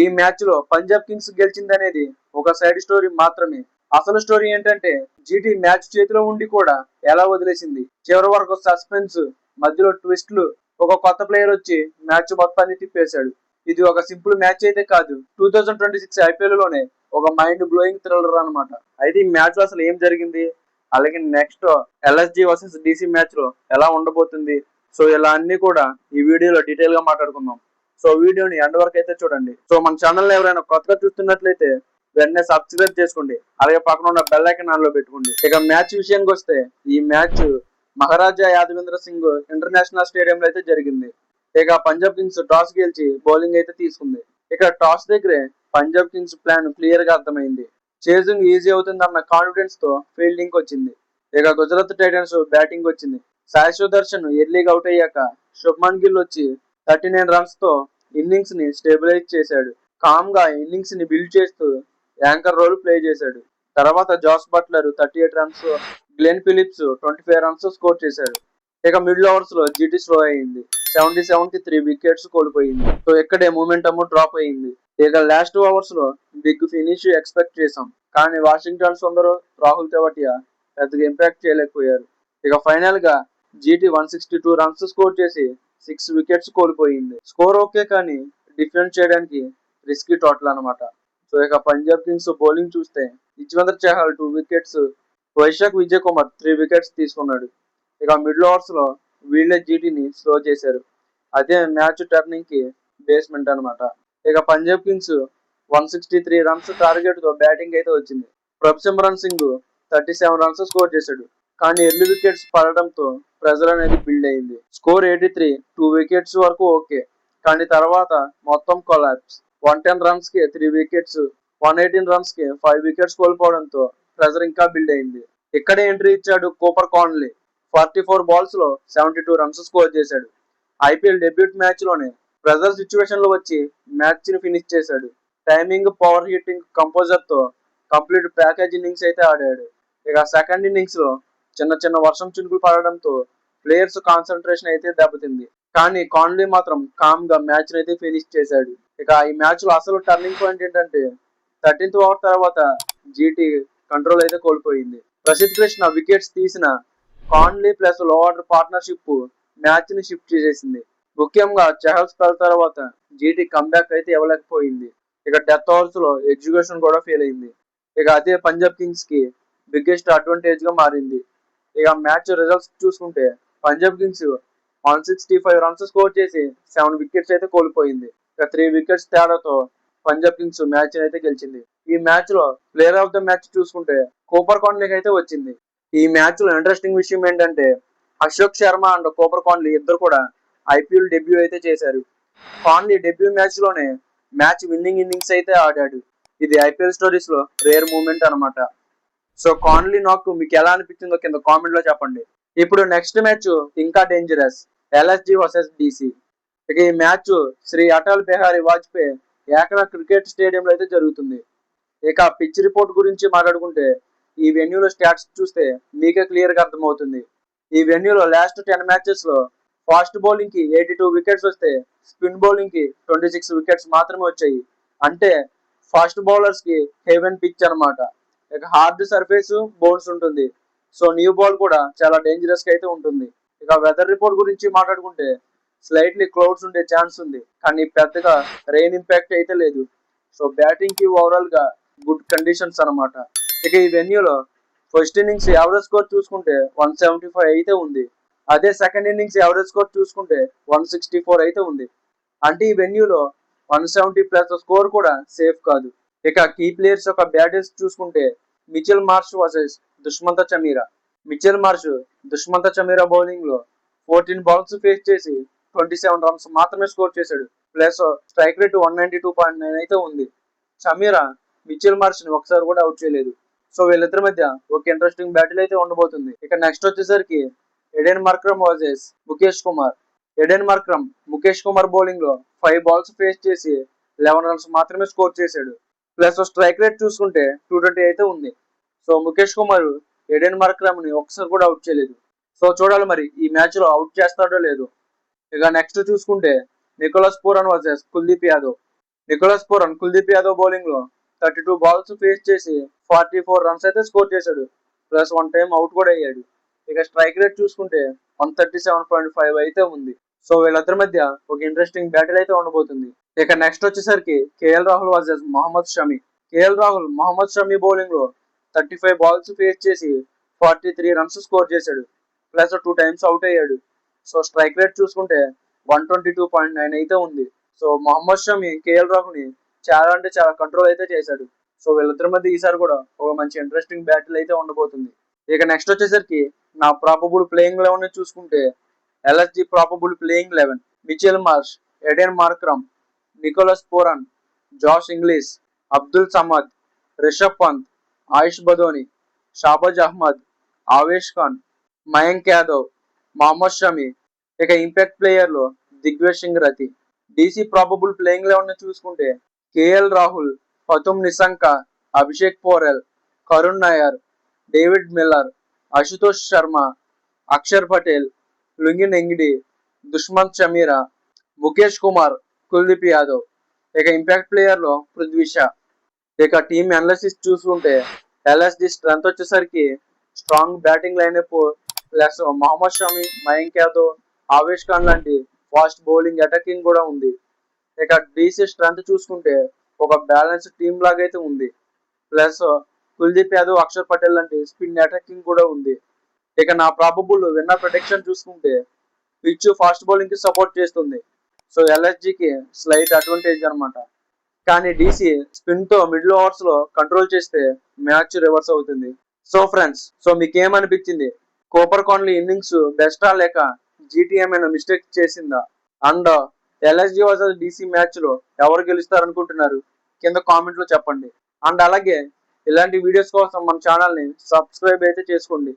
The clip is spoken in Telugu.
ఈ మ్యాచ్ లో పంజాబ్ కింగ్స్ గెలిచిందనేది ఒక సైడ్ స్టోరీ మాత్రమే. అసలు స్టోరీ ఏంటంటే జీటీ మ్యాచ్ చేతిలో ఉండి కూడా ఎలా వదిలేసింది. చివరి వరకు సస్పెన్స్, మధ్యలో ట్విస్ట్లు, ఒక కొత్త ప్లేయర్ వచ్చి మ్యాచ్ మొత్తాన్ని తిప్పేశాడు. ఇది ఒక సింపుల్ మ్యాచ్ అయితే కాదు, 2026 ఐపీఎల్ లోనే ఒక మైండ్ బ్లోయింగ్ థ్రిల్లర్ అనమాట. అయితే ఈ మ్యాచ్ లో అసలు ఏం జరిగింది, అలాగే next LSG versus DC match లో ఎలా ఉండబోతుంది, సో ఇలా అన్ని కూడా ఈ వీడియోలో డీటెయిల్ గా మాట్లాడుకుందాం. సో వీడియోని ఎండ్ వరకు అయితే చూడండి. సో మన ఛానల్ ఎవరైనా కొత్తగా చూస్తున్నట్లయితే వెంటనే సబ్స్క్రైబ్ చేసుకోండి, అలాగే పక్కన ఉన్న బెల్ ఐకాన్ ఆన్ లో పెట్టుకోండి. ఇక మ్యాచ్ విషయానికి వస్తే ఈ మ్యాచ్ మహారాజా యాదవేంద్ర సింగ్ ఇంటర్నేషనల్ స్టేడియంలో అయితే జరిగింది. ఇక పంజాబ్ కింగ్స్ టాస్ గెలిచి బౌలింగ్ అయితే తీసుకుంది. ఇక టాస్ దగ్గరే పంజాబ్ కింగ్స్ ప్లాన్ క్లియర్ గా అర్థమైంది. చేజింగ్ ఈజీ అవుతుందన్న కాన్ఫిడెన్స్ తో ఫీల్డింగ్ వచ్చింది. ఇక గుజరాత్ టైటన్స్ బ్యాటింగ్ వచ్చింది. సాయి సుదర్శన్ ఎర్లీగా అవుట్ అయ్యాక శుభ్మన్ గిల్ వచ్చి 39 రన్స్ తో ఇన్నింగ్స్ ని స్టెబిలైజ్ చేశాడు. కామ్ గా ఇన్నింగ్స్ ని బిల్డ్ చేస్తూ యాంకర్ రోల్ ప్లే చేశాడు. తర్వాత Jos Buttler 38 runs, Glenn Phillips 25 runs score చేశాడు. ఇక మిడిల్ ఓవర్స్ లో జీటీ స్లో అయింది. 77 కి 3 వికెట్స్ కోల్పోయింది. సో ఇక్కడే మూమెంటమ్ డ్రాప్ అయింది. ఇక లాస్ట్ ఓవర్స్ లో బిగ్ ఫినిష్ ఎక్స్పెక్ట్ చేశాం, కానీ వాషింగ్టన్ సుందర్, రాహుల్ తెవాటియా పెద్దగా ఇంపాక్ట్ చేయలేకపోయారు. ఇక ఫైనల్ గా జీటీ 162 రన్స్ స్కోర్ చేసి 6 వికెట్స్ కోల్పోయింది. స్కోర్ ఓకే, కానీ డిఫెండ్ చేయడానికి రిస్కీ టోటల్ అనమాట. సో ఇక పంజాబ్ కింగ్స్ బౌలింగ్ చూస్తే యుజ్వేంద్ర చహల్ 2 వికెట్స్, వైశాఖ్ విజయ్ కుమార్ 3 వికెట్స్ తీసుకున్నాడు. ఇక మిడిల్ ఓవర్స్ లో వీళ్ళే జీటీని స్లో చేశారు. అదే మ్యాచ్ టర్నింగ్ కి బేస్మెంట్ అనమాట. ఇక పంజాబ్ కింగ్స్ 163 రన్స్ టార్గెట్ తో బ్యాటింగ్ అయితే వచ్చింది. ప్రభ్ సింగ్ 37 రన్స్ స్కోర్ చేశాడు, కానీ ఎర్లీ వికెట్స్ పడడంతో ప్రెజర్ అనేది బిల్డ్ అయింది. స్కోర్ 83, 2 వికెట్స్ వరకు ఓకే, కానీ తర్వాత మొత్తం కొలాప్స్. 110 రన్స్ కి 3 వికెట్స్, 118 రన్స్ కి 5 వికెట్స్ కోల్పోవడంతో ప్రెజర్ ఇంకా బిల్డ్ అయింది. ఇక్కడే ఎంట్రీ ఇచ్చాడు కూపర్ కాన్లీ. 44 బాల్స్ లో 72 రన్స్ స్కోర్ చేశాడు. ఐపీఎల్ డెబ్యూట్ మ్యాచ్ లోనే ప్రెజర్ సిచ్యువేషన్ లో వచ్చి మ్యాచ్ ని ఫినిష్ చేశాడు. టైమింగ్, పవర్ హిట్టింగ్, కంపోజర్ తో కంప్లీట్ ప్యాకేజ్ ఇన్నింగ్స్ అయితే ఆడాడు. ఇక సెకండ్ ఇన్నింగ్స్ లో చిన్న చిన్న వర్షం చినుకులు పడడంతో ప్లేయర్స్ కాన్సన్ట్రేషన్ అయితే దెబ్బతింది. కానీ కాన్లీ మాత్రం కామ్ గా మ్యాచ్ అయితే ఫినిష్ చేశాడు. ఇక ఈ మ్యాచ్ లో అసలు టర్నింగ్ పాయింట్ ఏంటంటే 13th ఓవర్ తర్వాత జీటీ కంట్రోల్ అయితే కోల్పోయింది. ప్రసిద్ధ్ కృష్ణ వికెట్స్ తీసిన కాన్లీ ప్లస్ లో ఆర్డర్ పార్ట్నర్షిప్ మ్యాచ్ ని షిఫ్ట్ చేసేసింది. ముఖ్యంగా చహల్ స్పెల్ తర్వాత జీటీ కంబ్యాక్ అయితే ఇవ్వలేకపోయింది. ఇక డెత్ ఓవర్స్ లో ఎగ్జిక్యూషన్ కూడా ఫెయిల్ అయింది. ఇక అదే పంజాబ్ కింగ్స్ కి బిగ్గెస్ట్ అడ్వాంటేజ్ గా మారింది. ఇక మ్యాచ్ రిజల్ట్స్ చూసుకుంటే పంజాబ్ కింగ్స్ 165 రన్స్ స్కోర్ చేసి 7 వికెట్స్ అయితే కోల్పోయింది. ఇక 3 వికెట్స్ తేడాతో పంజాబ్ కింగ్స్ మ్యాచ్ అయితే గెలిచింది. ఈ మ్యాచ్ లో ప్లేయర్ ఆఫ్ ద మ్యాచ్ చూసుకుంటే కూపర్ కాన్లీకి అయితే వచ్చింది. ఈ మ్యాచ్ లో ఇంట్రెస్టింగ్ విషయం ఏంటంటే అశోక్ శర్మ అండ్ కూపర్ కాన్లీ ఇద్దరు కూడా ఐపీఎల్ డెబ్యూ అయితే చేశారు. కాన్లీ డెబ్యూ మ్యాచ్ లోనే మ్యాచ్ విన్నింగ్ ఇన్నింగ్స్ అయితే ఆడాడు. ఇది ఐపీఎల్ స్టోరీస్ లో రేర్ మూమెంట్ అనమాట. సో కాన్లీ నాకు మీకు ఎలా అనిపించిందో కింద కామెంట్ లో చెప్పండి. ఇప్పుడు నెక్స్ట్ మ్యాచ్ ఇంకా డేంజరస్, ఎల్ఎస్జి వర్సెస్ డిసి. ఇక ఈ మ్యాచ్ శ్రీ అటల్ బిహారీ వాజ్పేయి ఏకనా క్రికెట్ స్టేడియంలో అయితే జరుగుతుంది. ఇక పిచ్ రిపోర్ట్ గురించి మాట్లాడుకుంటే ఈ వెన్యూలో స్టాట్స్ చూస్తే మీకే క్లియర్ గా అర్థమవుతుంది. ఈ వెన్యూలో లాస్ట్ 10 మ్యాచెస్ లో ఫాస్ట్ బౌలింగ్ కి 82 వికెట్స్ వస్తే స్పిన్ బౌలింగ్ కి 26 వికెట్స్ మాత్రమే వచ్చాయి. అంటే ఫాస్ట్ బౌలర్స్ కి హెవెన్ పిచ్ అనమాట. ఇక హార్డ్ సర్ఫేస్, బౌన్స్ ఉంటుంది. సో న్యూ బాల్ కూడా చాలా డేంజరస్ గా అయితే ఉంటుంది. ఇక వెదర్ రిపోర్ట్ గురించి మాట్లాడుకుంటే స్లైట్లీ క్లౌడ్స్ ఉండే ఛాన్స్ ఉంది, కానీ పెద్దగా రెయిన్ ఇంపాక్ట్ అయితే లేదు. సో బ్యాటింగ్ కి ఓవరాల్ గా గుడ్ కండిషన్స్ అనమాట. ఇక ఈ వెన్యూలో ఫస్ట్ ఇన్నింగ్స్ యావరేజ్ స్కోర్ చూసుకుంటే 175 అయితే ఉంది. అదే సెకండ్ ఇన్నింగ్స్ యావరేజ్ స్కోర్ చూసుకుంటే 164 అయితే ఉంది. అంటే ఈ వెన్యూలో 170 ప్లస్ స్కోర్ కూడా సేఫ్ కాదు. ఇక కీ ప్లేయర్స్ యొక్క బ్యాటర్స్ చూసుకుంటే Mitchell Marsh versus Dushmantha Chameera. Mitchell Marsh Dushmantha Chameera bowling లో 14 బాల్స్ ఫేస్ చేసి 27 రన్స్ మాత్రమే స్కోర్ చేశాడు. ప్లస్ స్ట్రైక్ రేట్ 192.9 అయితే ఉంది. చమీరా మిచెల్ మార్ష్ ని ఒకసారి కూడా అవుట్ చేయలేదు. సో వీళ్ళిద్దరి మధ్య ఒక ఇంట్రెస్టింగ్ బ్యాటిల్ అయితే ఉండబోతుంది. ఇక నెక్స్ట్ వచ్చేసరికి Aiden Markram versus Mukesh Kumar. Aiden Markram Mukesh Kumar bowling లో 5 బాల్స్ ఫేస్ చేసి 11 రన్స్ మాత్రమే స్కోర్ చేశాడు. ప్లస్ స్ట్రైక్ రేట్ చూసుకుంటే 220 అయితే ఉంది. So Mukesh Kumar Aiden Markram ని ఒకసారి కూడా అవుట్ చేయలేదు. సో చూడాలి మరి ఈ మ్యాచ్ లో అవుట్ చేస్తాడో లేదో. ఇక నెక్స్ట్ చూసుకుంటే Nicholas Pooran versus Kuldeep Yadav. Nicholas Pooran Kuldeep Yadav bowling లో 32 బాల్స్ ఫేస్ చేసి 44 రన్స్ అయితే స్కోర్ చేశాడు. ప్లస్ 1 టైం అవుట్ కూడా అయ్యాడు. ఇక స్ట్రైక్ రేట్ చూసుకుంటే 137.5 అయితే ఉంది. సో వీళ్ళిద్దరి మధ్య ఒక ఇంట్రెస్టింగ్ బ్యాటిల్ అయితే ఉండబోతుంది. ఇక నెక్స్ట్ వచ్చేసరికి KL Rahul versus Mohammed Shami. KL Rahul Mohammed Shami bowling లో 35 బాల్స్ ఫేస్ చేసి 43 రన్స్ స్కోర్ చేశాడు. ప్లస్ 2 టైమ్స్ అవుట్ అయ్యాడు. సో స్ట్రైక్ రేట్ చూసుకుంటే 122.9 అయితే ఉంది. సో మొహమ్మద్ షమి కేఎల్ రాహుల్ ని చాలా అంటే చాలా కంట్రోల్ అయితే చేశాడు. సో వీళ్ళిద్దరి మధ్య ఈసారి కూడా ఒక మంచి ఇంట్రెస్టింగ్ బ్యాటిల్ అయితే ఉండబోతుంది. ఇక నెక్స్ట్ వచ్చేసరికి నా ప్రాబబుల్ ప్లేయింగ్ 11 చూసుకుంటే L S G probable playing 11 Mitchell Marsh, Aiden Markram, Nicholas Pooran, Josh Inglis, Abdul Samad, Rishabh Pant, Ayush Badoni, Shahbaz Ahmed, Avesh Khan, Mayank Yadav, Mohammed Shami. ఇక ఇంపాక్ట్ ప్లేయర్ లో దిగ్విజయ్ సింగ్ రతి. డీసీ ప్రాబబుల్ ప్లేయింగ్ 11 చూసుకుంటే K L Rahul, Pathum Nissanka, Abhishek Porel, Karun Nair, David Miller, Ashutosh Sharma, Axar Patel, Lungi Ngidi, Dushmantha Chameera, Mukesh Kumar, Kuldeep Yadav. ఇక ఇంపాక్ట్ ప్లేయర్ లో పృథ్వీ షా. ఇక టీమ్ అనాలిసిస్ చూసుకుంటే ఎల్ఎస్డి స్ట్రెంత్ వచ్చేసరికి strong batting lineup plus Mohammed Shami, Mayank Yadav, Avesh Khan లాంటి ఫాస్ట్ బౌలింగ్ అటాకింగ్ కూడా ఉంది. ఇక డీసీ స్ట్రెంత్ చూసుకుంటే ఒక బ్యాలెన్స్ టీమ్ లాగా అయితే ఉంది. ప్లస్ కుల్దీప్ యాదవ్, అక్షర్ పటేల్ లాంటి స్పిన్ అటాకింగ్ కూడా ఉంది. ఇక నా ప్రాబబుల్ విన్నర్ ప్రొటెక్షన్ చూసుకుంటే పిచ్ ఫాస్ట్ బౌలింగ్ కి సపోర్ట్ చేస్తుంది. సో ఎల్ఎస్జికి స్లైట్ అడ్వాంటేజ్ అనమాట. కానీ డీసీ స్పిన్ తో మిడిల్ ఓవర్స్ లో కంట్రోల్ చేస్తే మ్యాచ్ రివర్స్ అవుతుంది. సో ఫ్రెండ్స్, సో మీకు ఏమనిపించింది? కోపర్ కాన్లీ ఇన్నింగ్స్ బెస్టా లేక జీటీ ఏమైనా మిస్టేక్ చేసిందా? And LSG versus DC match లో ఎవరు గెలుస్తారు అనుకుంటున్నారు? కింద కామెంట్ లో చెప్పండి. అండ్ అలాగే ఇలాంటి వీడియోస్ కోసం మన ఛానల్ ని సబ్స్క్రైబ్ అయితే చేసుకోండి.